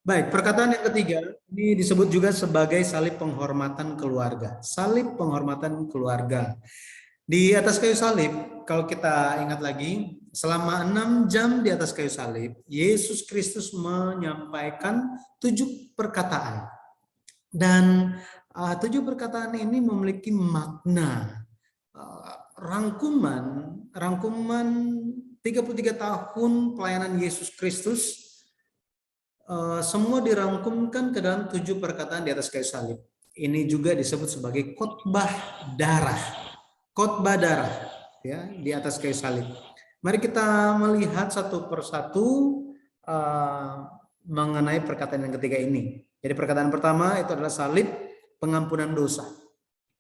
Baik, perkataan yang ketiga ini disebut juga sebagai salib penghormatan keluarga. Salib penghormatan keluarga. Di atas kayu salib, kalau kita ingat lagi, selama 6 jam di atas kayu salib, Yesus Kristus menyampaikan 7 perkataan. Dan 7 perkataan ini memiliki makna rangkuman 33 tahun pelayanan Yesus Kristus. Semua dirangkumkan ke dalam 7 perkataan di atas kayu salib. Ini juga disebut sebagai khotbah darah. Khotbah darah ya di atas kayu salib. Mari kita melihat satu persatu mengenai perkataan yang ketiga ini. Jadi perkataan pertama itu adalah salib pengampunan dosa.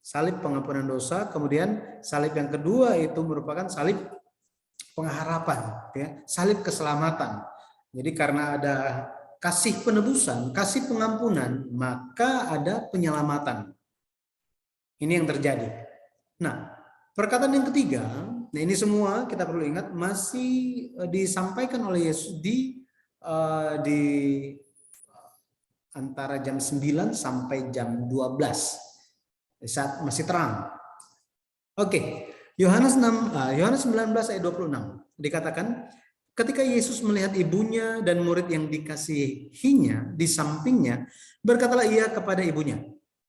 Salib pengampunan dosa, kemudian salib yang kedua itu merupakan salib pengharapan, ya, salib keselamatan. Jadi karena ada kasih penebusan, kasih pengampunan, maka ada penyelamatan. Ini yang terjadi. Nah, perkataan yang ketiga, nah ini semua kita perlu ingat masih disampaikan oleh Yesus di antara jam 9 sampai jam 12 saat masih terang. Oke, Yohanes 19 ayat 26 dikatakan, ketika Yesus melihat ibunya dan murid yang dikasihinya di sampingnya, berkatalah ia kepada ibunya,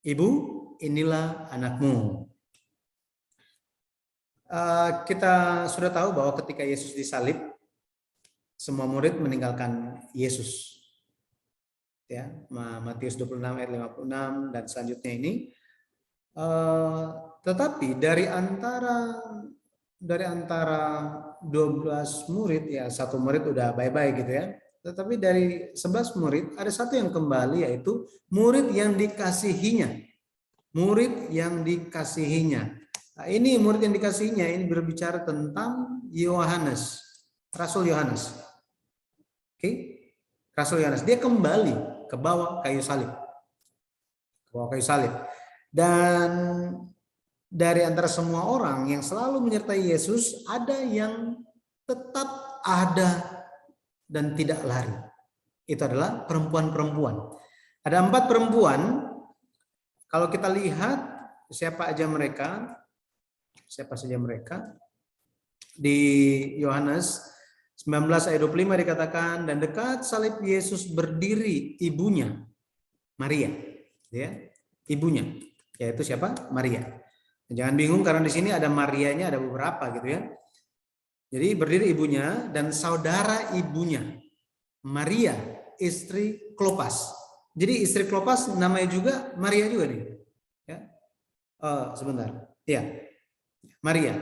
"Ibu, inilah anakmu." Kita sudah tahu bahwa ketika Yesus disalib, semua murid meninggalkan Yesus. Ya, Matius 26 ayat 56 dan selanjutnya ini. Tetapi dari antara 12 murid, ya satu murid udah bye-bye gitu ya. Tetapi dari 11 murid ada satu yang kembali, yaitu murid yang dikasihinya. Murid yang dikasihinya. Nah, ini murid yang dikasihinya ini berbicara tentang Yohanes, Rasul Yohanes. Oke, Rasul Yohanes. Dia kembali ke bawah kayu salib. Ke bawah kayu salib. Dan dari antara semua orang yang selalu menyertai Yesus, ada yang tetap ada dan tidak lari. Itu adalah perempuan-perempuan. Ada 4 perempuan. Kalau kita lihat siapa saja mereka di Yohanes 19 ayat 25 dikatakan, dan dekat salib Yesus berdiri ibunya Maria, ya, ibunya, yaitu siapa? Maria. Jangan bingung karena di sini ada Marianya, ada beberapa gitu ya. Jadi berdiri ibunya dan saudara ibunya, Maria, istri Klopas. Jadi istri Klopas namanya juga Maria juga nih. Ya. Sebentar. Ya. Maria.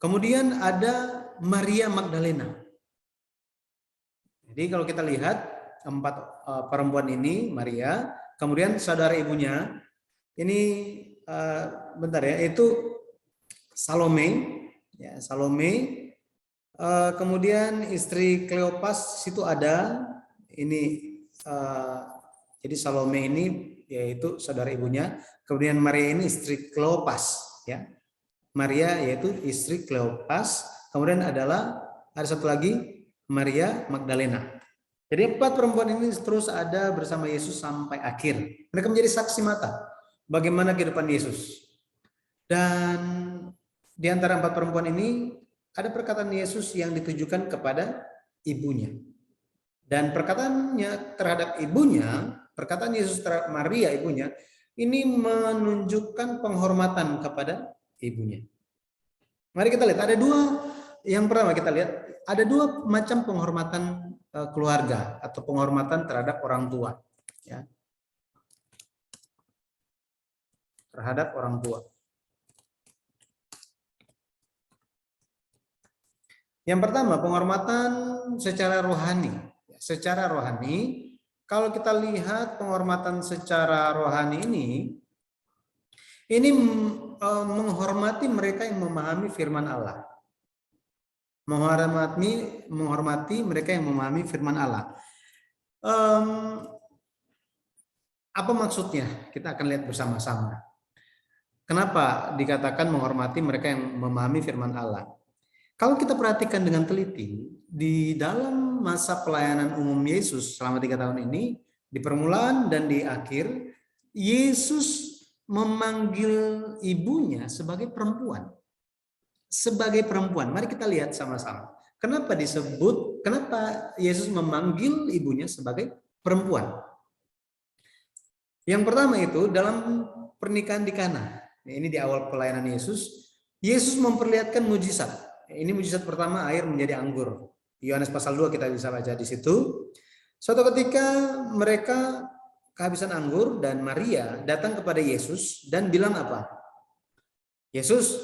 Kemudian ada Maria Magdalena. Jadi kalau kita lihat 4 perempuan ini, Maria, kemudian saudara ibunya, ini bentar ya, itu Salome, ya, Salome. Kemudian istri Kleopas situ ada, ini jadi Salome ini yaitu saudara ibunya, kemudian Maria ini istri Kleopas, ya. Maria yaitu istri Kleopas, kemudian ada satu lagi Maria Magdalena. Jadi 4 perempuan ini terus ada bersama Yesus sampai akhir. Mereka menjadi saksi mata bagaimana kehidupan Yesus. Dan di antara 4 perempuan ini ada perkataan Yesus yang ditujukan kepada ibunya. Dan perkataannya terhadap ibunya, perkataan Yesus terhadap Maria ibunya, ini menunjukkan penghormatan kepada ibunya. Mari kita lihat, ada 2, yang pertama kita lihat, ada 2 macam penghormatan keluarga atau penghormatan terhadap orang tua. Ya. Terhadap orang tua. Yang pertama, penghormatan secara rohani. Secara rohani, kalau kita lihat penghormatan secara rohani ini menghormati mereka yang memahami firman Allah. Menghormati mereka yang memahami firman Allah. Apa maksudnya? Kita akan lihat bersama-sama. Kenapa dikatakan menghormati mereka yang memahami firman Allah? Kalau kita perhatikan dengan teliti, di dalam masa pelayanan umum Yesus selama 3 tahun ini, di permulaan dan di akhir, Yesus memanggil ibunya sebagai perempuan. Sebagai perempuan. Mari kita lihat sama-sama. Kenapa Yesus memanggil ibunya sebagai perempuan? Yang pertama itu dalam pernikahan di Kana. Ini di awal pelayanan Yesus. Yesus memperlihatkan mujizat. Ini mujizat pertama, air menjadi anggur. Yohanes pasal 2 kita bisa baca di situ. Suatu ketika mereka kehabisan anggur dan Maria datang kepada Yesus dan bilang apa? Yesus,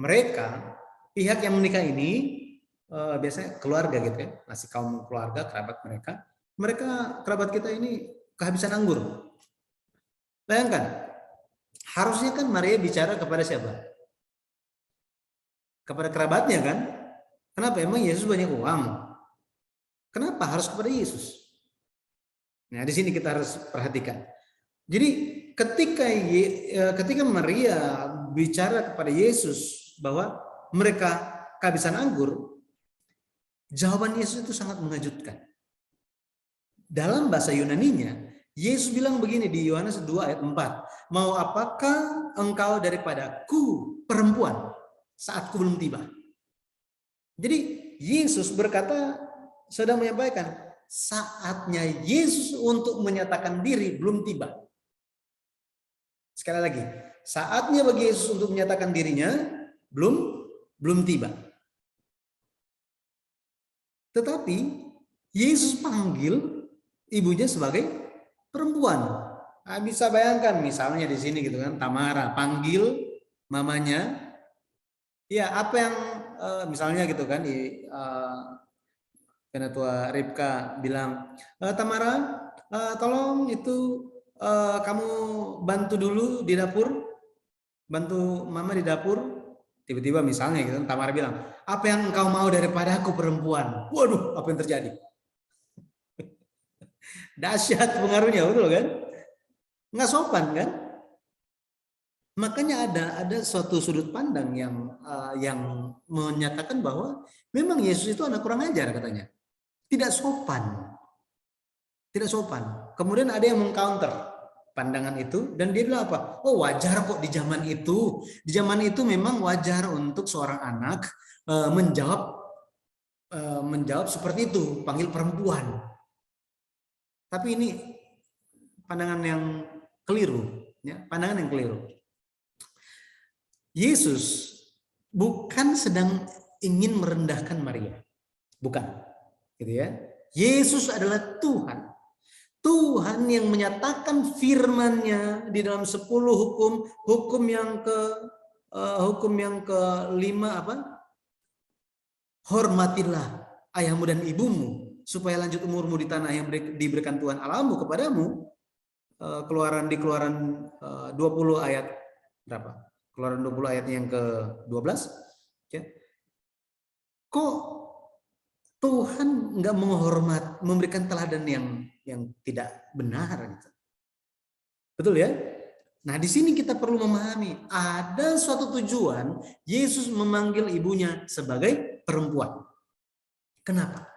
mereka pihak yang menikah ini biasanya keluarga gitu ya, masih kaum keluarga, kerabat mereka kerabat kita ini kehabisan anggur. Bayangkan, harusnya kan Maria bicara kepada siapa? Kepada kerabatnya kan? Kenapa? Emang Yesus banyak uang? Kenapa harus kepada Yesus? Nah, di sini kita harus perhatikan. Jadi ketika Maria bicara kepada Yesus bahwa mereka kehabisan anggur, jawaban Yesus itu sangat mengejutkan. Dalam bahasa Yunaninya, Yesus bilang begini di Yohanes 2 ayat 4, "Mau apakah engkau daripadaku, perempuan, saatku belum tiba?" Jadi Yesus berkata, sedang menyampaikan, saatnya Yesus untuk menyatakan diri belum tiba. Sekali lagi, saatnya bagi Yesus untuk menyatakan dirinya belum tiba. Tetapi Yesus panggil ibunya sebagai perempuan. Nah, bisa bayangkan misalnya di sini gitu kan, Tamara panggil mamanya, ya apa yang misalnya gitu kan, Penatua Ribka bilang, Tamara, tolong itu kamu bantu dulu di dapur, bantu mama di dapur. Tiba-tiba misalnya gitu, Tamara bilang, apa yang engkau mau daripada aku, perempuan? Waduh, apa yang terjadi? Dahsyat pengaruhnya, betul kan? Nggak sopan kan? Makanya ada suatu sudut pandang yang menyatakan bahwa memang Yesus itu anak kurang ajar katanya. Tidak sopan. Tidak sopan. Kemudian ada yang mengcounter pandangan itu dan dia bilang apa? Oh, wajar kok di zaman itu. Di zaman itu memang wajar untuk seorang anak menjawab seperti itu, panggil perempuan. Tapi ini pandangan yang keliru, ya, pandangan yang keliru. Yesus bukan sedang ingin merendahkan Maria. Bukan. Gitu ya. Yesus adalah Tuhan. Tuhan yang menyatakan firman-Nya di dalam 10 hukum yang kelima apa? Hormatilah ayahmu dan ibumu supaya lanjut umurmu di tanah yang diberikan Tuhan Allahmu kepadamu. Keluaran 20 ayat berapa? Keluaran 20 ayat yang ke-12. Ya. Kok Tuhan nggak memberikan teladan yang tidak benar gitu. Betul ya? Nah, di sini kita perlu memahami ada suatu tujuan Yesus memanggil ibunya sebagai perempuan. Kenapa?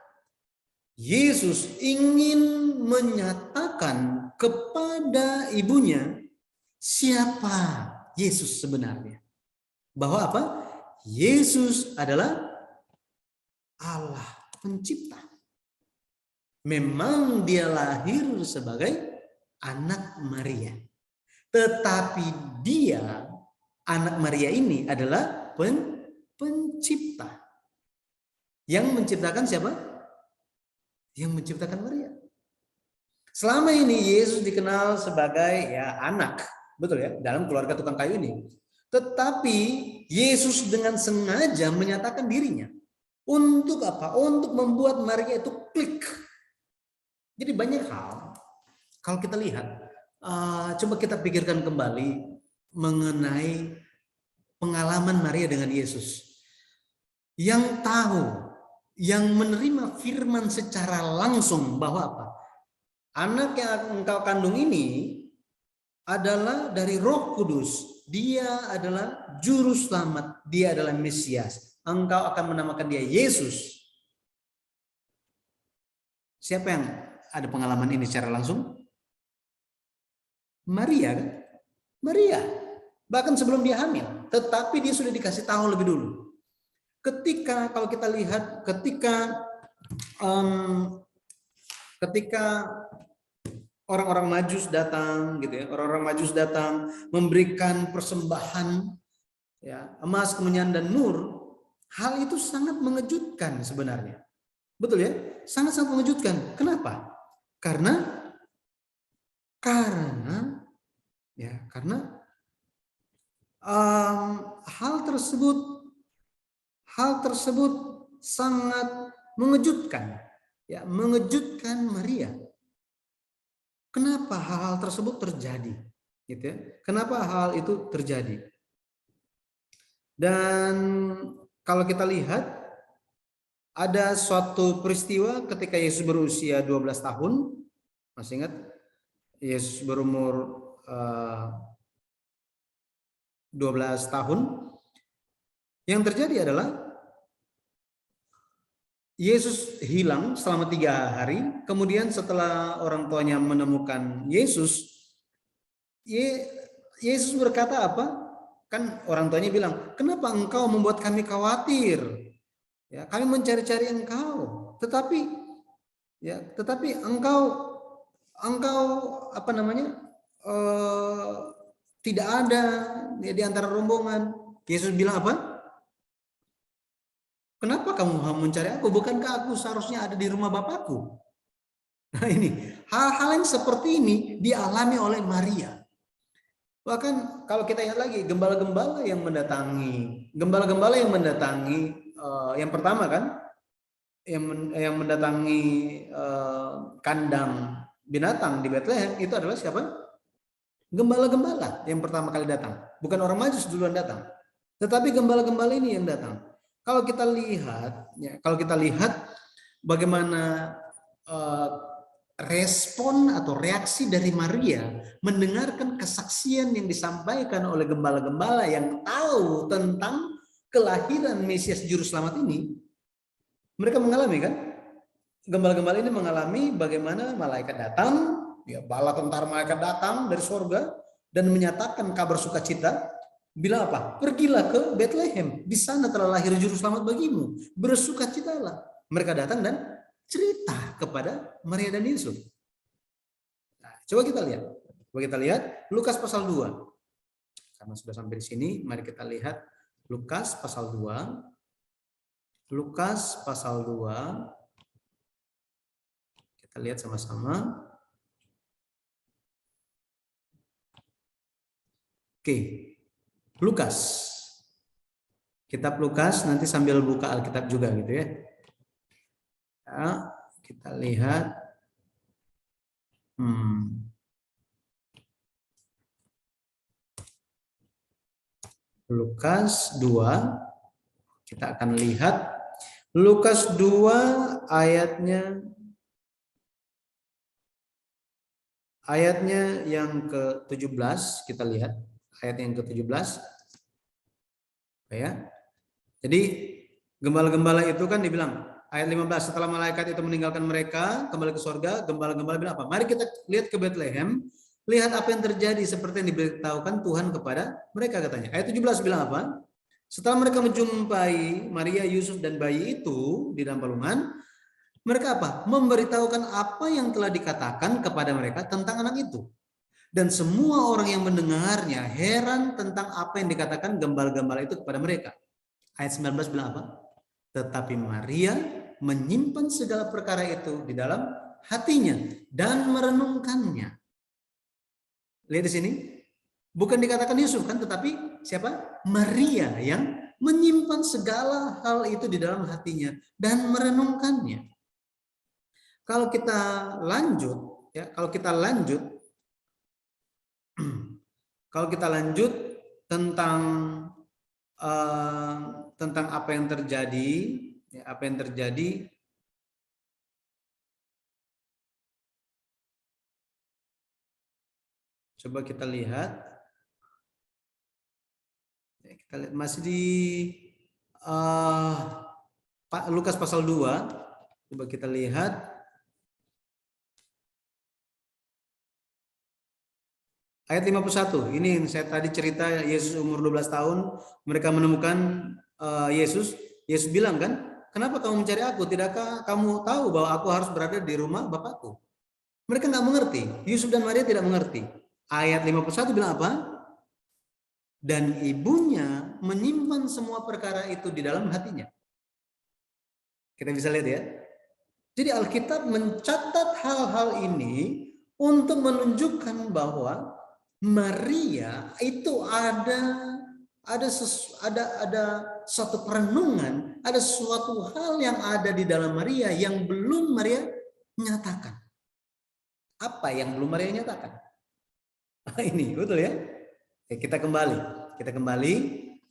Yesus ingin menyatakan kepada ibunya siapa Yesus sebenarnya. Bahwa apa? Yesus adalah Allah pencipta. Memang dia lahir sebagai anak Maria. Tetapi dia, anak Maria ini adalah pencipta. Yang menciptakan siapa? Yang menciptakan Maria. Selama ini Yesus dikenal sebagai ya anak, betul ya, dalam keluarga tukang kayu ini. Tetapi Yesus dengan sengaja menyatakan dirinya. Untuk apa? Untuk membuat Maria itu klik. Jadi banyak hal, kalau kita lihat, coba kita pikirkan kembali mengenai pengalaman Maria dengan Yesus. Yang tahu, yang menerima firman secara langsung bahwa apa? Anak yang engkau kandung ini adalah dari Roh Kudus. Dia adalah juru selamat. Dia adalah Mesias. Engkau akan menamakan dia Yesus. Siapa yang ada pengalaman ini secara langsung? Maria kan? Maria. Bahkan sebelum dia hamil, tetapi dia sudah dikasih tahu lebih dulu. Ketika kalau kita lihat ketika orang-orang Majus datang gitu ya, orang-orang Majus datang memberikan persembahan ya, emas, kemenyan dan mur, hal itu sangat mengejutkan sebenarnya. Betul ya? Sangat-sangat mengejutkan. Kenapa? Karena hal tersebut sangat mengejutkan, ya, mengejutkan Maria. Kenapa hal-hal tersebut terjadi? Gitu ya. Kenapa hal itu terjadi? Dan kalau kita lihat ada suatu peristiwa ketika Yesus berusia 12 tahun, masih ingat? Yesus berumur 12 tahun. Yang terjadi adalah Yesus hilang selama 3 hari. Kemudian setelah orang tuanya menemukan Yesus, Yesus berkata apa? Kan orang tuanya bilang, kenapa engkau membuat kami khawatir? Ya, kami mencari-cari engkau. Tetapi engkau apa namanya? Tidak ada di antara rombongan. Yesus bilang apa? Kenapa kamu mencari aku? Bukankah aku seharusnya ada di rumah Bapakku? Nah ini, hal-hal yang seperti ini dialami oleh Maria. Bahkan kalau kita lihat lagi, gembala-gembala yang mendatangi, yang pertama kan, yang mendatangi kandang binatang di Bethlehem itu adalah siapa? Gembala-gembala yang pertama kali datang. Bukan orang Majus duluan datang. Tetapi gembala-gembala ini yang datang. Kalau kita lihat bagaimana respon atau reaksi dari Maria mendengarkan kesaksian yang disampaikan oleh gembala-gembala yang tahu tentang kelahiran Mesias Juru Selamat ini, mereka mengalami kan? Gembala-gembala ini mengalami bagaimana malaikat datang, ya, bala tentara malaikat datang dari surga dan menyatakan kabar sukacita. Bilang apa? Pergilah ke Bethlehem, di sana telah lahir juru selamat bagimu. Bersukacitalah. Mereka datang dan cerita kepada Maria dan Yusuf. Nah, coba kita lihat Lukas pasal 2. Karena sudah sampai di sini, mari kita lihat Lukas pasal 2. Lukas pasal 2. Kita lihat sama-sama. Oke. Lukas. Kitab Lukas, nanti sambil buka Alkitab juga gitu ya. Nah, kita lihat. Lukas 2. Kita akan lihat Lukas 2 ayatnya yang ke-17, kita lihat ayat yang ke-17. Ya. Jadi gembala-gembala itu kan dibilang ayat 15, setelah malaikat itu meninggalkan mereka kembali ke surga, gembala-gembala bilang apa? Mari kita lihat ke Bethlehem, lihat apa yang terjadi seperti yang diberitahukan Tuhan kepada mereka, katanya. Ayat 17 bilang apa? Setelah mereka menjumpai Maria, Yusuf dan bayi itu di dalam palungan, mereka apa? Memberitahukan apa yang telah dikatakan kepada mereka tentang anak itu. Dan semua orang yang mendengarnya heran tentang apa yang dikatakan gembala-gembala itu kepada mereka. Ayat 19 bilang apa? Tetapi Maria menyimpan segala perkara itu di dalam hatinya dan merenungkannya. Lihat di sini. Bukan dikatakan Yusuf kan, tetapi siapa? Maria yang menyimpan segala hal itu di dalam hatinya dan merenungkannya. Kalau kita lanjut tentang apa yang terjadi, coba kita lihat. Kita lihat masih di Lukas pasal 2. Coba kita lihat Ayat 51. Ini saya tadi cerita Yesus umur 12 tahun, mereka menemukan Yesus. Yesus bilang kan, "Kenapa kamu mencari aku? Tidakkah kamu tahu bahwa aku harus berada di rumah Bapakku?" Mereka nggak mengerti. Yusuf dan Maria tidak mengerti. Ayat 51 bilang apa? Dan ibunya menyimpan semua perkara itu di dalam hatinya. Kita bisa lihat ya. Jadi Alkitab mencatat hal-hal ini untuk menunjukkan bahwa Maria itu ada suatu perenungan, ada suatu hal yang ada di dalam Maria yang belum Maria nyatakan. Apa yang belum Maria nyatakan? Ini betul ya. Kita kembali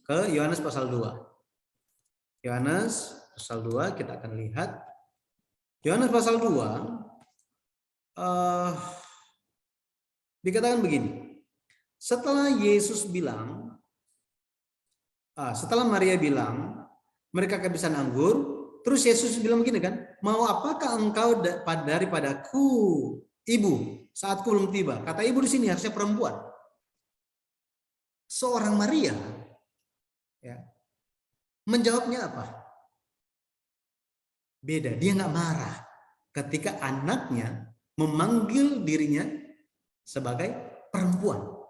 ke Yohanes pasal 2. Yohanes pasal 2 kita akan lihat. Yohanes pasal 2 dikatakan begini. Setelah Maria bilang mereka kehabisan anggur, terus Yesus bilang begini kan, "Mau apakah engkau daripadaku, ibu, saatku belum tiba?" Kata ibu di sini harusnya perempuan. Seorang Maria ya, menjawabnya apa? Beda, dia nggak marah ketika anaknya memanggil dirinya sebagai perempuan.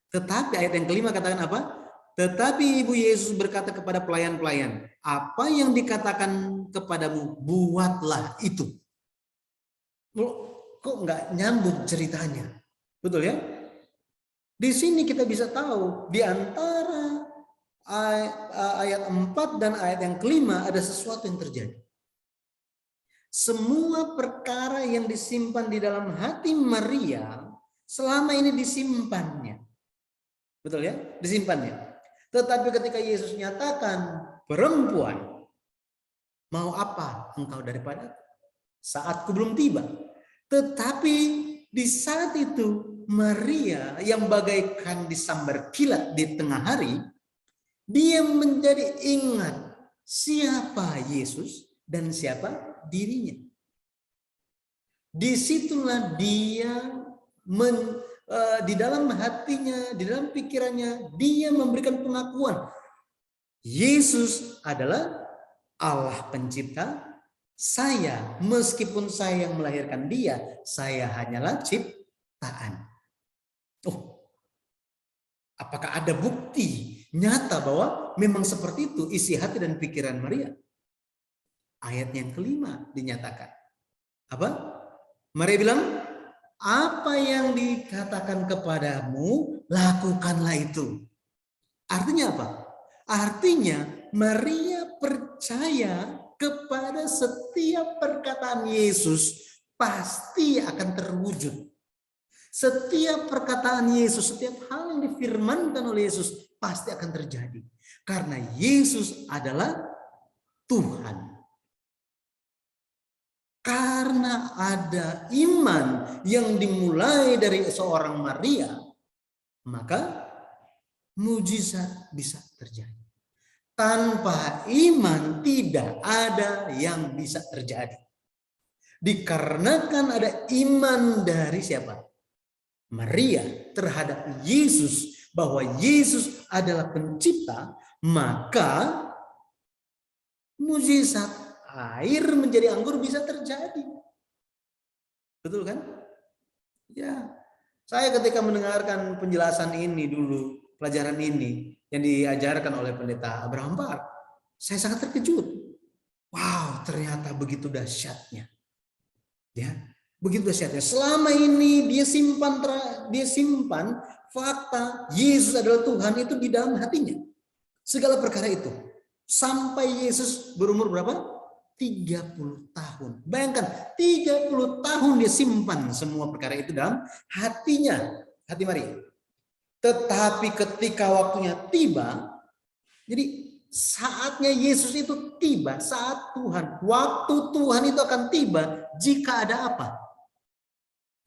Tetapi ayat yang kelima katakan apa? Tetapi ibu Yesus berkata kepada pelayan-pelayan, "Apa yang dikatakan kepadamu, buatlah itu." Kok nggak nyambung ceritanya? Betul ya? Di sini kita bisa tahu di antara ayat 4 dan ayat yang kelima ada sesuatu yang terjadi. Semua perkara yang disimpan di dalam hati Maria selama ini disimpannya. Betul ya? Disimpannya. Tetapi ketika Yesus nyatakan, "Perempuan, mau apa engkau daripada saatku belum tiba." Tetapi di saat itu Maria yang bagaikan disambar kilat di tengah hari, dia menjadi ingat siapa Yesus dan siapa dirinya. Disitulah dia di dalam hatinya, di dalam pikirannya, dia memberikan pengakuan. Yesus adalah Allah pencipta saya. Meskipun saya yang melahirkan dia, saya hanyalah ciptaan. Apakah ada bukti nyata bahwa memang seperti itu isi hati dan pikiran Maria? Ayat yang kelima dinyatakan. Apa? Maria bilang, "Apa yang dikatakan kepadamu, lakukanlah itu." Artinya apa? Artinya Maria percaya kepada setiap perkataan Yesus pasti akan terwujud. Setiap perkataan Yesus, setiap hal yang difirmankan oleh Yesus pasti akan terjadi. Karena Yesus adalah Tuhan. Karena ada iman yang dimulai dari seorang Maria, maka mujizat bisa terjadi. Tanpa iman tidak ada yang bisa terjadi. Dikarenakan ada iman dari siapa? Maria terhadap Yesus, bahwa Yesus adalah pencipta, maka mujizat air menjadi anggur bisa terjadi. Betul kan? Ya. Saya ketika mendengarkan penjelasan ini dulu, pelajaran ini yang diajarkan oleh pendeta Abraham Park, saya sangat terkejut. Wow, ternyata begitu dahsyatnya. Ya, begitu dahsyatnya. Selama ini dia simpan fakta Yesus adalah Tuhan itu di dalam hatinya. Segala perkara itu. Sampai Yesus berumur berapa? 30 tahun. Bayangkan, 30 tahun dia simpan semua perkara itu dalam hatinya, hati Maria. Tetapi ketika waktunya tiba, jadi saatnya Yesus itu tiba, saat Tuhan, waktu Tuhan itu akan tiba jika ada apa?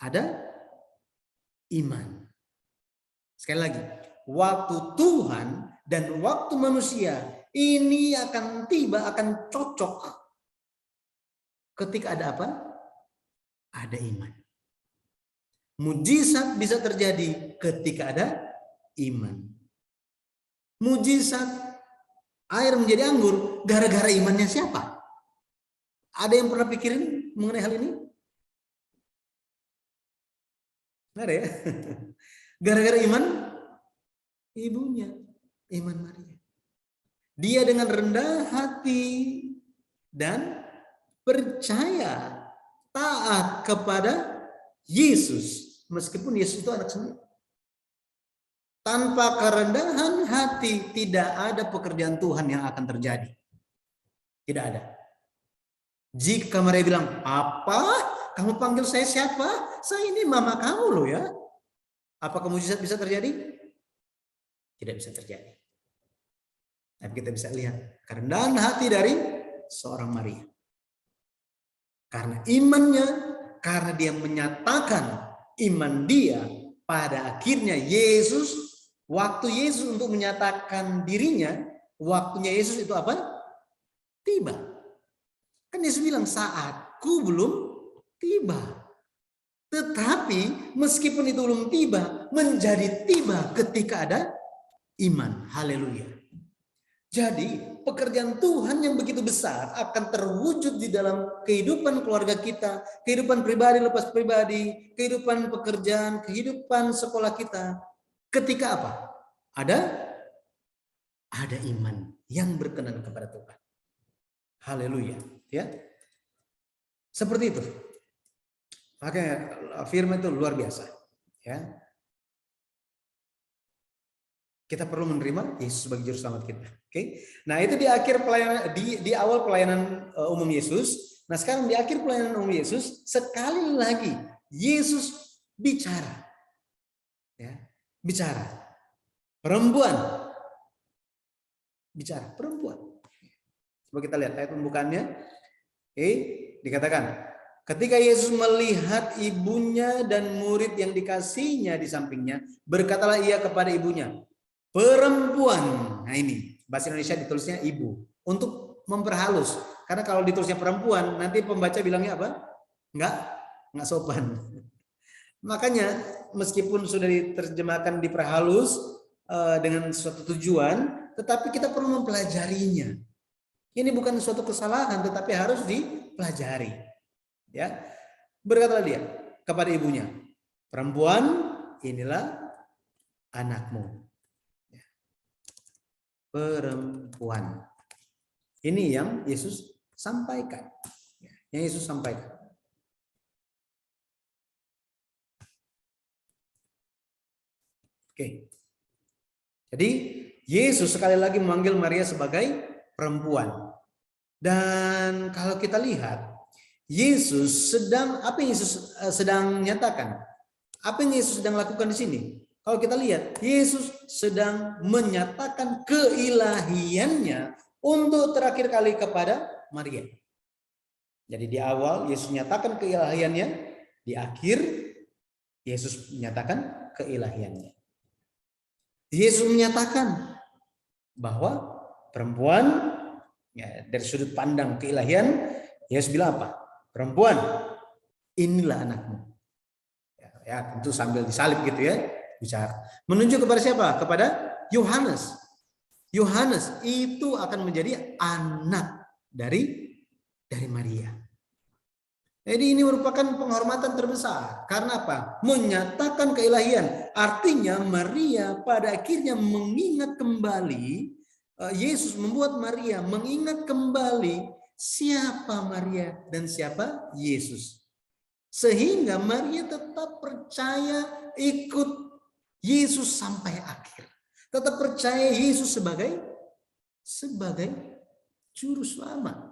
Ada iman. Sekali lagi, waktu Tuhan dan waktu manusia ini akan tiba, akan cocok ketika ada apa? Ada iman. Mujizat bisa terjadi ketika ada iman. Mujizat air menjadi anggur gara-gara imannya siapa? Ada yang pernah pikirin mengenai hal ini? Nggak ada ya? Gara-gara iman ibunya, iman Maria. Dia dengan rendah hati dan percaya, taat kepada Yesus. Meskipun Yesus itu anak sendiri. Tanpa kerendahan hati tidak ada pekerjaan Tuhan yang akan terjadi. Tidak ada. Jika Maria bilang, apa? Kamu panggil saya siapa? Saya ini mama kamu loh ya. Apakah mujizat bisa terjadi? Tidak bisa terjadi. Tapi kita bisa lihat kerendahan hati dari seorang Maria. Karena imannya, karena dia menyatakan iman dia, pada akhirnya Yesus, waktu Yesus untuk menyatakan dirinya, waktunya Yesus itu apa? Tiba. Kan Yesus bilang, saatku belum tiba. Tetapi meskipun itu belum tiba, menjadi tiba ketika ada iman. Haleluya. Jadi pekerjaan Tuhan yang begitu besar akan terwujud di dalam kehidupan keluarga kita, kehidupan pribadi lepas pribadi, kehidupan pekerjaan, kehidupan sekolah kita. Ketika apa? Ada iman yang berkenan kepada Tuhan. Haleluya, ya. Seperti itu. Makanya firman itu luar biasa, ya. Kita perlu menerima Yesus sebagai juru selamat kita. Oke. Nah, itu di akhir pelayanan, di awal pelayanan umum Yesus. Nah, sekarang di akhir pelayanan umum Yesus, sekali lagi Yesus bicara. Ya, bicara. Perempuan. Bicara, perempuan. Coba kita lihat ayat pembukaannya. Oke, dikatakan, ketika Yesus melihat ibunya dan murid yang dikasihnya di sampingnya, berkatalah ia kepada ibunya, perempuan. Nah ini bahasa Indonesia ditulisnya ibu untuk memperhalus, karena kalau ditulisnya perempuan nanti pembaca bilangnya apa? Nggak sopan. Makanya meskipun sudah diterjemahkan diperhalus dengan suatu tujuan, tetapi kita perlu mempelajarinya. Ini bukan suatu kesalahan, tetapi harus dipelajari. Ya, berkatalah dia kepada ibunya, perempuan, inilah anakmu. Perempuan. Ini yang Yesus sampaikan. Yang Yesus sampaikan. Oke. Jadi Yesus sekali lagi memanggil Maria sebagai perempuan. Dan kalau kita lihat, Yesus sedang, apa yang Yesus sedang nyatakan? Apa yang Yesus sedang lakukan di sini? Kalau kita lihat, Yesus sedang menyatakan keilahiannya untuk terakhir kali kepada Maria. Jadi di awal Yesus menyatakan keilahiannya, di akhir Yesus menyatakan keilahiannya. Yesus menyatakan bahwa perempuan, ya, dari sudut pandang keilahian, Yesus bilang apa? Perempuan, inilah anakmu. Ya, tentu sambil disalib gitu ya. Bicara. Menunjuk kepada siapa? Kepada Yohanes. Yohanes itu akan menjadi anak dari Maria. Jadi ini merupakan penghormatan terbesar. Karena apa? Menyatakan keilahian. Artinya Maria pada akhirnya mengingat kembali, Yesus membuat Maria mengingat kembali siapa Maria dan siapa Yesus. Sehingga Maria tetap percaya ikut Yesus sampai akhir. Tetap percaya Yesus sebagai juru selamat.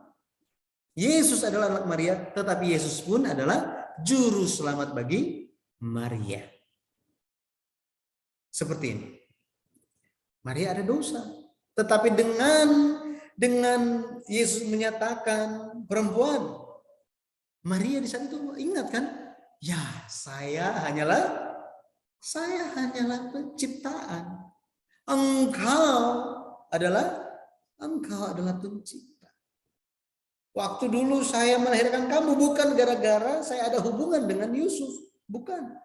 Yesus adalah anak Maria, tetapi Yesus pun adalah juru selamat bagi Maria. Seperti ini. Maria ada dosa, tetapi dengan Yesus menyatakan perempuan, Maria di saat itu ingat kan? Ya, saya hanyalah penciptaan. Engkau adalah pencipta. Waktu dulu saya melahirkan kamu bukan gara-gara saya ada hubungan dengan Yusuf. Bukan.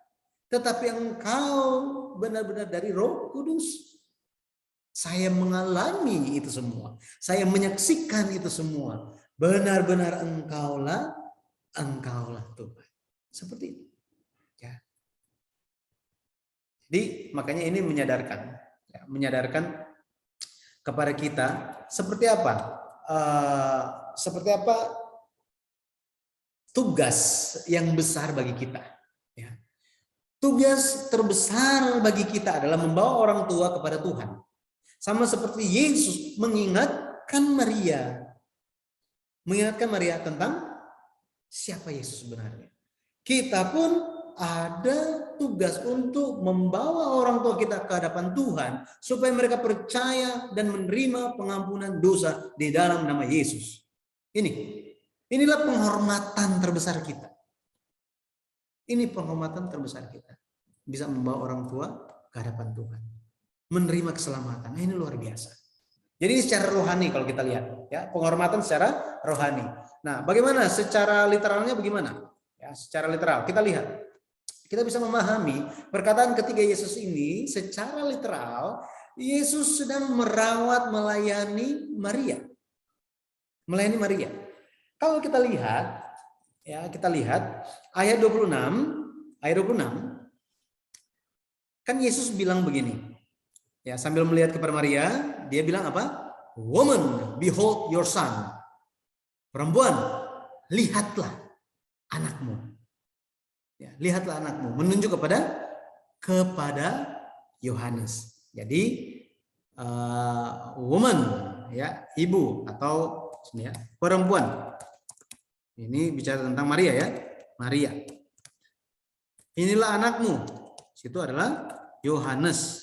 tetapi engkau benar-benar dari Roh Kudus. Saya mengalami itu semua. Saya menyaksikan itu semua. Benar-benar engkaulah Tuhan. Seperti itu. Ya. Jadi makanya ini menyadarkan kepada kita seperti apa tugas yang besar bagi kita. Ya. Tugas terbesar bagi kita adalah membawa orang tua kepada Tuhan. Sama seperti Yesus mengingatkan Maria tentang siapa Yesus sebenarnya. Kita pun ada tugas untuk membawa orang tua kita ke hadapan Tuhan supaya mereka percaya dan menerima pengampunan dosa di dalam nama Yesus. Inilah penghormatan terbesar kita. Ini penghormatan terbesar kita. Bisa membawa orang tua ke hadapan Tuhan. Menerima keselamatan. Nah, ini luar biasa. Jadi secara rohani kalau kita lihat, ya, penghormatan secara rohani. Nah, bagaimana secara literalnya bagaimana? Ya, secara literal kita lihat. Kita bisa memahami perkataan ketiga Yesus ini secara literal, Yesus sedang melayani Maria. Melayani Maria. Kalau kita lihat, ya, ayat 26, kan Yesus bilang begini. Ya, sambil melihat kepada Maria, dia bilang apa? Woman, behold your son. Perempuan, lihatlah anakmu. Ya, lihatlah anakmu. Menunjuk kepada Yohanes. Jadi woman, ya, ibu atau ya, perempuan. Ini bicara tentang Maria, ya. Maria. Inilah anakmu. Itu adalah Yohanes.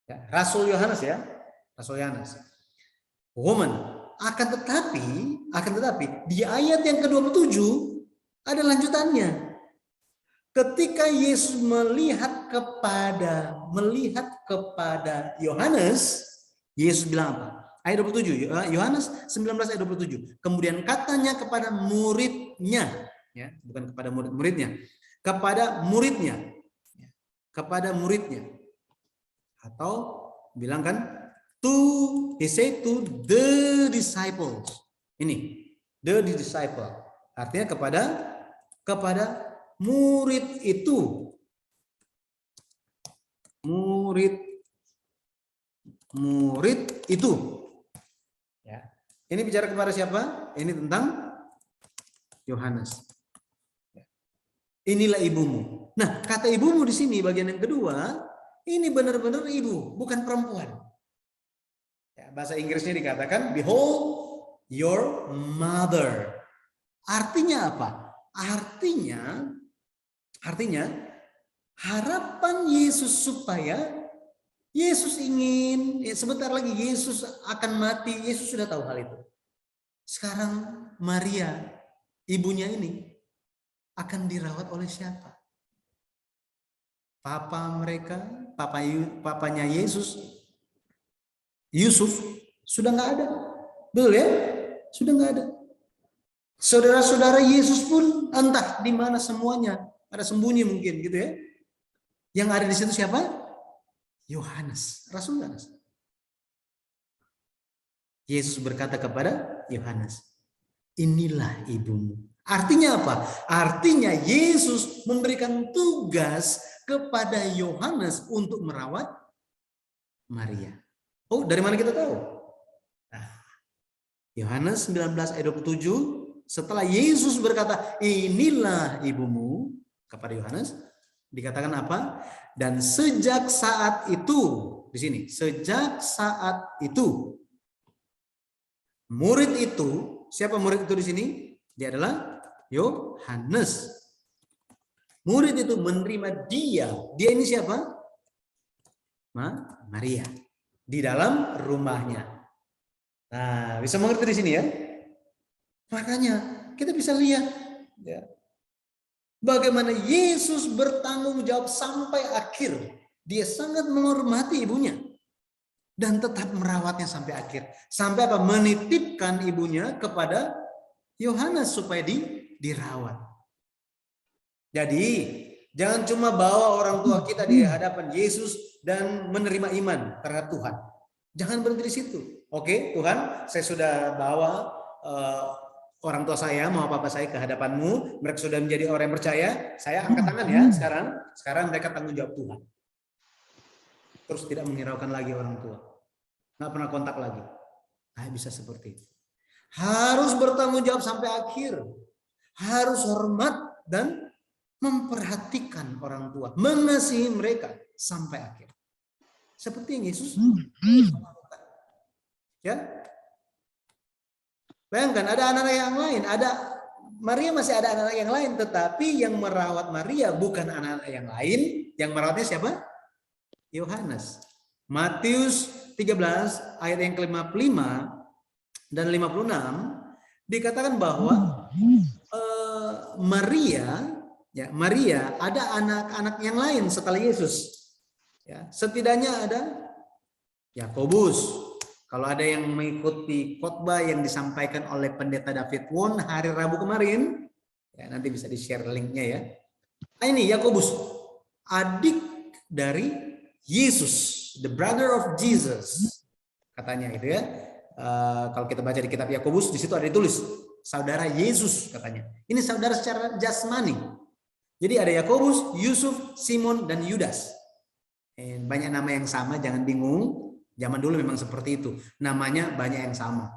Ya, Rasul Yohanes, ya. Rasul Yohanes. Woman. Akan tetapi di ayat yang ke-27 ada lanjutannya. Ketika Yesus melihat kepada Yohanes, Yesus bilang apa? Ayat 27, Yohanes 19 ayat 27. Kemudian katanya kepada muridnya, ya, bukan kepada murid-muridnya, kepada muridnya. Atau bilang kan, he said to the disciples. Ini, the disciple. Artinya kepada murid itu. Murid itu. Ya. Ini bicara kepada siapa? Ini tentang Yohanes. Inilah ibumu. Nah, kata ibumu di sini bagian yang kedua, ini benar-benar ibu, bukan perempuan. Ya, bahasa Inggrisnya dikatakan, behold your mother. Artinya apa? Artinya harapan Yesus supaya Yesus ingin, sebentar lagi Yesus akan mati. Yesus sudah tahu hal itu. Sekarang Maria, ibunya ini, akan dirawat oleh siapa? Papanya Yesus, Yusuf, sudah nggak ada. Betul, ya? Sudah nggak ada. Saudara-saudara Yesus pun entah di mana semuanya, ada sembunyi mungkin gitu, ya. Yang ada di situ siapa? Yohanes, Rasul Yohanes. Yesus berkata kepada Yohanes, inilah ibumu. Artinya apa? Artinya Yesus memberikan tugas kepada Yohanes untuk merawat Maria. Oh, dari mana kita tahu? Nah, Yohanes 19 ayat 27, setelah Yesus berkata, inilah ibumu kepada Yohanes, dikatakan apa? Dan sejak saat itu, di sini, sejak saat itu, murid itu, siapa murid itu di sini? Dia adalah Yohanes. Murid itu menerima dia. Dia ini siapa? Maria. Di dalam rumahnya. Nah, bisa mengerti di sini, ya. Makanya kita bisa lihat, ya, bagaimana Yesus bertanggung jawab sampai akhir. Dia sangat menghormati ibunya dan tetap merawatnya sampai akhir. Sampai apa? Menitipkan ibunya kepada Yohanes supaya dirawat. Jadi Jangan cuma bawa orang tua kita di hadapan Yesus dan menerima iman terhadap Tuhan. Jangan berhenti di situ. Oke, Tuhan, saya sudah bawa orang tua saya, mau papa saya ke hadapanmu. Mereka sudah menjadi orang yang percaya. Saya angkat tangan ya sekarang. Sekarang mereka tanggung jawab Tuhan. Terus tidak menghiraukan lagi orang tua. Nggak pernah kontak lagi. Nah, bisa seperti itu. Harus bertanggung jawab sampai akhir. Harus hormat dan memperhatikan orang tua, mengasihi mereka sampai akhir. Seperti yang Yesus lakukan. Ya. Bayangkan ada anak-anak yang lain, ada Maria masih ada anak-anak yang lain, tetapi yang merawat Maria bukan anak-anak yang lain, yang merawatnya siapa? Yohanes. Matius 13 ayat yang ke-55 dan 56 dikatakan bahwa Maria ada anak-anak yang lain setelah Yesus. Ya, setidaknya ada Yakobus. Kalau ada yang mengikuti khotbah yang disampaikan oleh Pendeta David Won hari Rabu kemarin, ya nanti bisa di-share linknya ya. Nah, ini Yakobus, adik dari Yesus, the brother of Jesus, katanya gitu ya. Kalau kita baca di kitab Yakobus, di situ ada ditulis saudara Yesus katanya. Ini saudara secara jasmani. Jadi ada Yakobus, Yusuf, Simon, dan Yudas. Banyak nama yang sama, jangan bingung. Zaman dulu memang seperti itu. Namanya banyak yang sama.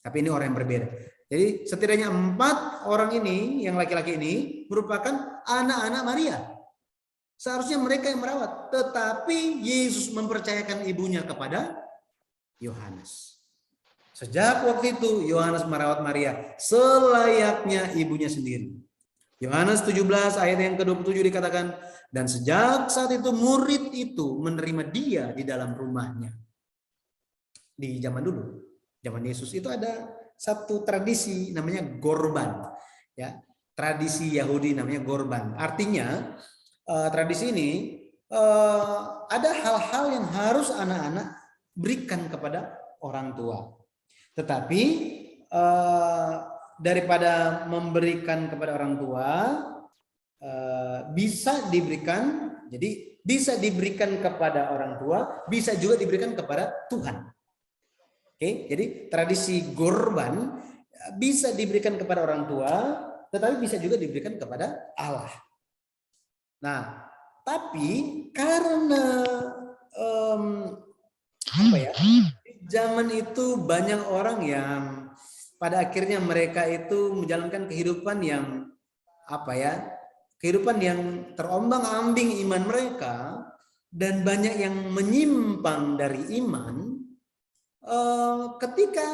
Tapi ini orang yang berbeda. Jadi setidaknya 4 orang ini, yang laki-laki ini, merupakan anak-anak Maria. Seharusnya mereka yang merawat. Tetapi Yesus mempercayakan ibunya kepada Yohanes. Sejak waktu itu Yohanes merawat Maria selayaknya ibunya sendiri. Yohanes 17 ayat yang ke-27 dikatakan, dan sejak saat itu murid itu menerima dia di dalam rumahnya. Di zaman dulu, zaman Yesus itu ada satu tradisi namanya gorban. Ya, tradisi Yahudi namanya gorban. Artinya tradisi ini ada hal-hal yang harus anak-anak berikan kepada orang tua. Tetapi daripada memberikan kepada orang tua, bisa diberikan, jadi bisa diberikan kepada orang tua, bisa juga diberikan kepada Tuhan. Oke, jadi tradisi gorban bisa diberikan kepada orang tua, tetapi bisa juga diberikan kepada Allah. Nah, tapi karena zaman itu banyak orang yang pada akhirnya mereka itu menjalankan kehidupan yang kehidupan yang terombang-ambing iman mereka, dan banyak yang menyimpang dari iman. Ketika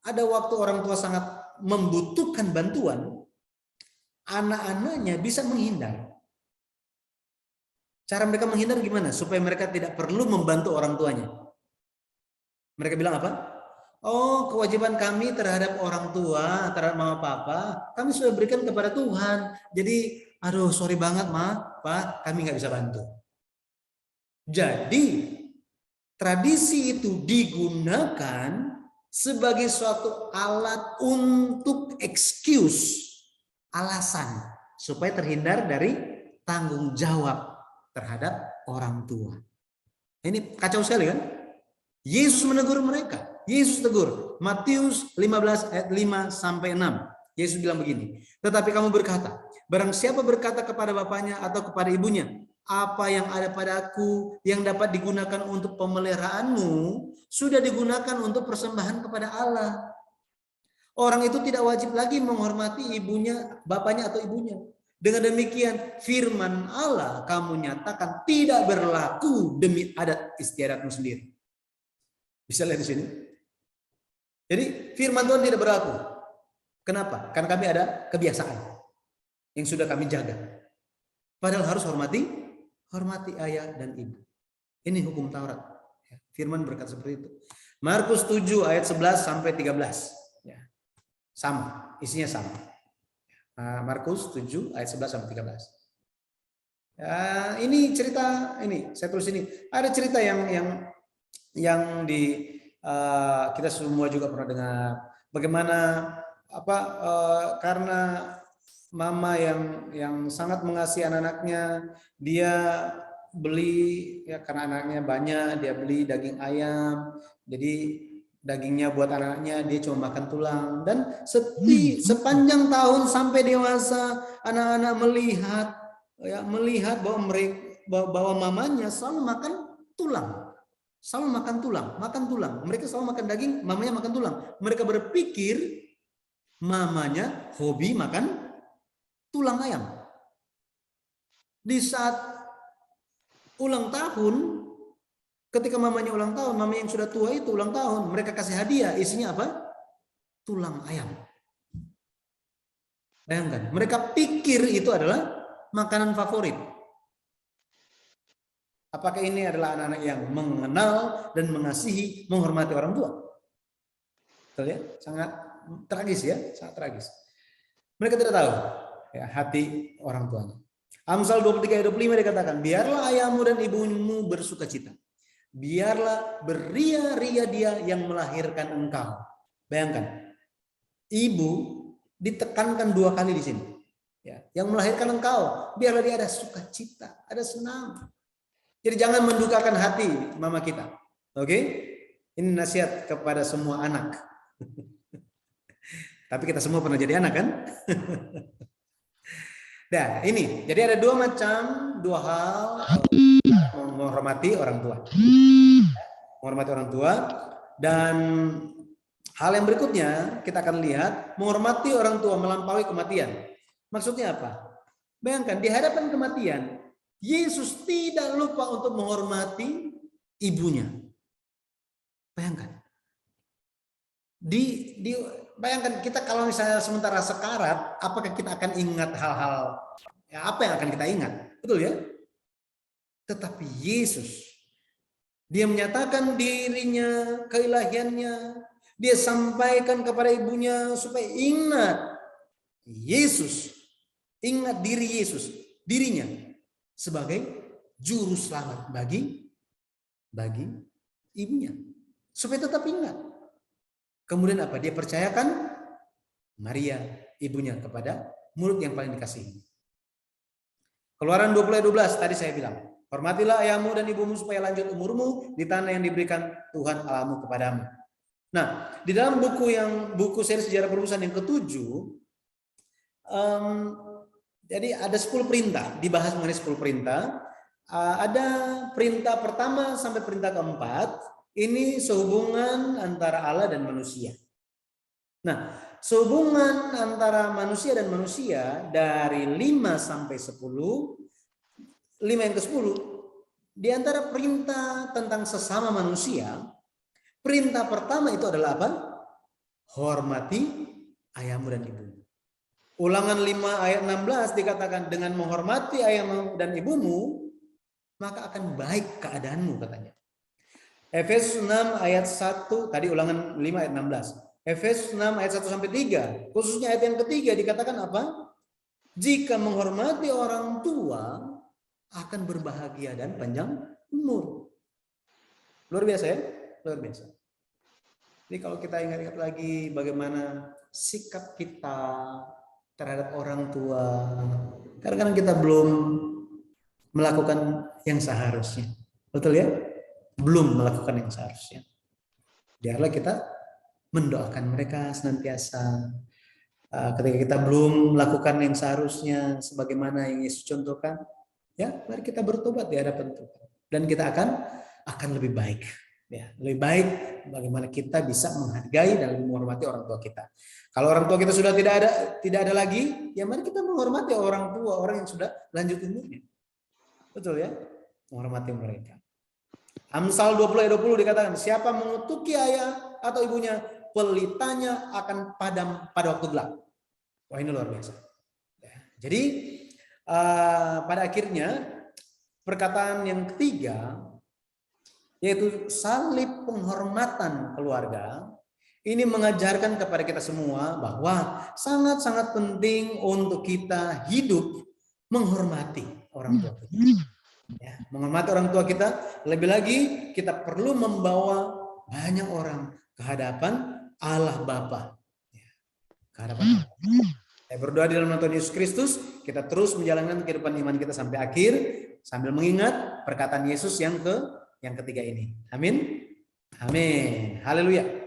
ada waktu orang tua sangat membutuhkan bantuan, anak-anaknya bisa menghindar. Cara mereka menghindar gimana? Supaya mereka tidak perlu membantu orang tuanya. Mereka bilang apa? Oh, kewajiban kami terhadap orang tua, terhadap mama papa, kami sudah berikan kepada Tuhan. Jadi, aduh sorry banget ma, pak, kami nggak bisa bantu. Jadi, tradisi itu digunakan sebagai suatu alat untuk excuse, alasan, supaya terhindar dari tanggung jawab terhadap orang tua. Ini kacau sekali kan? Yesus menegur mereka. Yesus tegur. Matius 15 ayat 5 sampai 6. Yesus bilang begini, tetapi kamu berkata, barang siapa berkata kepada bapaknya atau kepada ibunya, apa yang ada padaku yang dapat digunakan untuk pemeliharaanmu sudah digunakan untuk persembahan kepada Allah. Orang itu tidak wajib lagi menghormati ibunya, bapaknya atau ibunya. Dengan demikian firman Allah kamu nyatakan tidak berlaku demi adat istiadatmu sendiri. Bisa lihat di sini. Jadi firman Tuhan tidak berlaku. Kenapa? Karena kami ada kebiasaan yang sudah kami jaga. Padahal harus hormati ayah dan ibu. Ini hukum Taurat. Firman berkata seperti itu. Markus 7 ayat 11 sampai 13. Ya. Sama, isinya sama. Markus 7 ayat 11 sampai 13. Ini cerita ini, saya tulis ini. Ada cerita yang di kita semua juga pernah dengar. Bagaimana karena mama yang sangat mengasihi anak-anaknya, dia beli ya karena anaknya banyak, dia beli daging ayam, jadi dagingnya buat anaknya, dia cuma makan tulang. Dan sepanjang tahun sampai dewasa, anak-anak melihat bahwa bahwa mamanya selalu makan tulang. Selalu makan tulang. Mereka selalu makan daging, mamanya makan tulang. Mereka berpikir mamanya hobi makan tulang ayam. Di saat ulang tahun, ketika mamanya ulang tahun, mama yang sudah tua itu ulang tahun, mereka kasih hadiah, isinya apa? Tulang ayam. Bayangkan, mereka pikir itu adalah makanan favorit. Apakah ini adalah anak-anak yang mengenal dan mengasihi, menghormati orang tua? Betul ya? Sangat tragis ya, sangat tragis. Mereka tidak tahu ya, hati orang tuanya. Amsal 23 ayat 25 dikatakan, biarlah ayahmu dan ibumu bersuka cita. Biarlah beria-ria dia yang melahirkan engkau. Bayangkan, ibu ditekankan 2 kali di sini. Ya, yang melahirkan engkau, biarlah dia ada sukacita, ada senang. Jadi jangan mendukakan hati mama kita. Oke? Ini nasihat kepada semua anak. Tapi kita semua pernah jadi anak kan? Nah, ini. Jadi ada 2 hal menghormati orang tua. Menghormati orang tua. Dan hal yang berikutnya kita akan lihat, menghormati orang tua melampaui kematian. Maksudnya apa? Bayangkan di hadapan kematian, Yesus tidak lupa untuk menghormati ibunya. Bayangkan. Bayangkan kita kalau misalnya sementara sekarat, apakah kita akan ingat hal-hal ya, apa yang akan kita ingat? Betul ya? Tetapi Yesus, dia menyatakan dirinya, keilahiannya, dia sampaikan kepada ibunya supaya ingat Yesus, ingat diri Yesus, dirinya sebagai juru selamat bagi ibunya, supaya tetap ingat. Kemudian apa? Dia percayakan Maria, ibunya, kepada mulut yang paling dikasihi. Keluaran 20:12 tadi saya bilang, hormatilah ayahmu dan ibumu supaya lanjut umurmu di tanah yang diberikan Tuhan Allahmu kepadamu. Nah, di dalam buku seri sejarah perubusan yang ke-7, jadi ada 10 perintah, dibahas mengenai 10 perintah. Ada perintah pertama sampai perintah keempat, ini sehubungan antara Allah dan manusia. Nah, sehubungan antara manusia dan manusia dari 5 sampai 10, 5 yang ke-10, di antara perintah tentang sesama manusia, perintah pertama itu adalah apa? Hormati ayahmu dan ibumu. Ulangan 5 ayat 16 dikatakan, dengan menghormati ayahmu dan ibumu, maka akan baik keadaanmu, katanya. Efesus 6 ayat 1, tadi ulangan 5 ayat 16. Efesus 6 ayat 1 sampai 3, khususnya ayat yang ketiga dikatakan apa? Jika menghormati orang tua akan berbahagia dan panjang umur. Luar biasa ya? Luar biasa. Jadi kalau kita ingat-ingat lagi bagaimana sikap kita terhadap orang tua, kadang-kadang kita belum melakukan yang seharusnya. Betul ya? Belum melakukan yang seharusnya. Biarlah kita mendoakan mereka senantiasa. Ketika kita belum melakukan yang seharusnya sebagaimana yang Yesus contohkan, ya mari kita bertobat di hadapan Tuhan. Dan kita akan lebih baik. Ya, lebih baik bagaimana kita bisa menghargai dan menghormati orang tua kita. Kalau orang tua kita sudah tidak ada lagi, ya mari kita menghormati orang tua, orang yang sudah lanjut umurnya. Betul ya? Menghormati mereka. Amsal 20 ayat 20 dikatakan, siapa mengutuki ayah atau ibunya, pelitanya akan padam pada waktu gelap. Wah, ini luar biasa. Jadi pada akhirnya perkataan yang ketiga, yaitu salib penghormatan keluarga, ini mengajarkan kepada kita semua bahwa sangat-sangat penting untuk kita hidup menghormati orang tua kita. Ya, menghormati orang tua kita, lebih lagi kita perlu membawa banyak orang ke hadapan Allah Bapa. Ya, ke hadapan Allah. Saya berdoa di dalam nama Tuhan Yesus Kristus, kita terus menjalankan kehidupan iman kita sampai akhir, sambil mengingat perkataan Yesus yang ketiga ini. Amin. Amin. Haleluya.